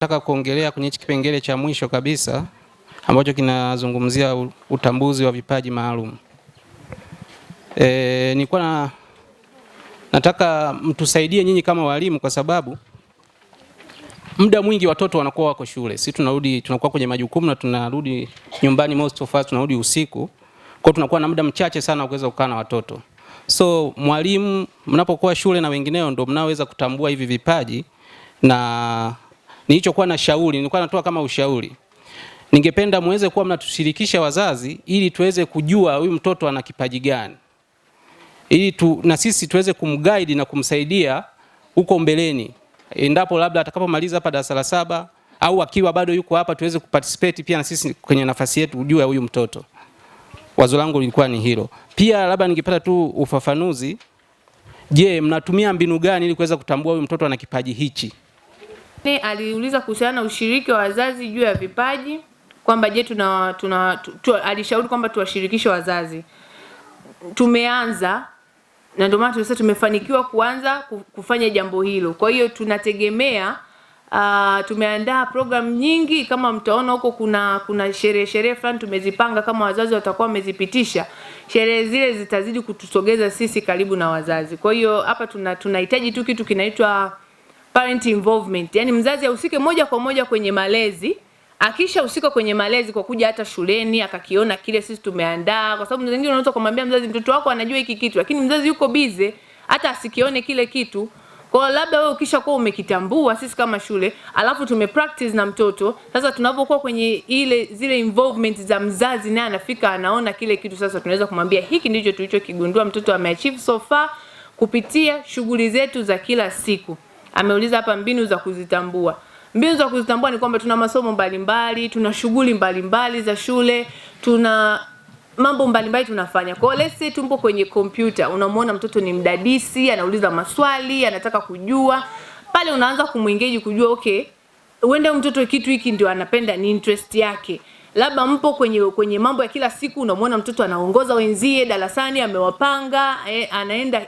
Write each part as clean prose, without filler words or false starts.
Nataka kuongelea kwenye kipengele cha mwisho kabisa ambacho kinazungumzia utambuzi wa vipaji maalum. Nilikuwa nataka mtusaidie nyinyi kama walimu, kwa sababu muda mwingi watoto wanakuwa wako shule. Sisi tunakuwa kwenye majukumu na tunarudi nyumbani, most of us tunarudi usiku. Kwa tunakuwa na muda mchache sana wa kuweza kukaa na watoto. So mwalimu mnapokuwa shule na wengineo ndio mnaoweza kutambua hivi vipaji, na nilichokuwa na shauri, nilikuwa natoa kama ushauri. Ningependa muweze kuwa mnatushirikisha wazazi ili tuweze kujua huyu mtoto ana kipaji gani, ili na sisi tuweze kumguide na kumsaidia huko mbeleni, endapo labda atakapomaliza hapa darasa la 7 au akiwa bado yuko hapa, tuweze kuparticipate pia na sisi kwenye nafasi yetu kujua huyu mtoto. Wazo langu lilikuwa ni hilo. Pia labda ningepata tu ufafanuzi, je, mnatumia mbinu gani ili kuweza kutambua huyu mtoto ana kipaji hichi? Aliuliza kuhusiana na ushiriki wa wazazi juu ya vipaji, kwamba je, alishauri kwamba tuwashirikishe wazazi. Tumeanza, na ndio maana tunasema tumefanikiwa kuanza kufanya jambo hilo. Kwa hiyo tunategemea, tumeandaa program nyingi. Kama mtaona huko kuna sherehe fulani tumezipanga, kama wazazi watakuwa wamezipitisha, sherehe zile zitazidi kutusogeza sisi karibu na wazazi. Kwa hiyo hapa tunahitaji tu kitu kinaitwa parent involvement, yani mzazi ahusike moja kwa moja kwenye malezi. Akisha husika kwenye malezi kwa kuja hata shuleni akakiona kile sisi tumeandaa, kwa sababu wengine unaweza kumwambia mzazi mtoto wako anajua hiki kitu, lakini mzazi yuko busy hata asikione kile kitu. Kwa labda wewe ukisha kuwa umekitambua sisi kama shule, alafu tumepractice na mtoto, sasa tunapokuwa kwenye zile involvement za mzazi, naye anafika anaona kile kitu, sasa tunaweza kumwambia hiki ndicho tulichokigundua mtoto ameachieve so far kupitia shughuli zetu za kila siku. Ameuliza hapa mbinu za kuzitambua. Mbinu za kuzitambua ni kwamba tuna masomo mbalimbali, tuna shughuli mbalimbali za shule, tuna mambo mbalimbali tunafanya. Kwa hiyo let's say tumpo kwenye kompyuta, unamuona mtoto ni mdadisi, anauliza maswali, anataka kujua. Pale unaanza kumuengage kujua, okay, uende mtoto kitu hiki ndio anapenda, ni interest yake. Labda mpo kwenye mambo ya kila siku, unamuona mtoto anaongoza wenzie darasani, amewapanga,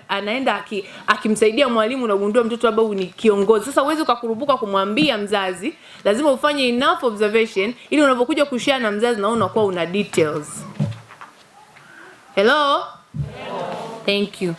anaenda akimsaidia mwalimu, unagundua mtoto labda ni kiongozi. Sasa uweze kukurupuka kumwambia mzazi, lazima ufanye enough observation ili unapokuja kushare na mzazi na unakuwa una details. Hello? Thank you.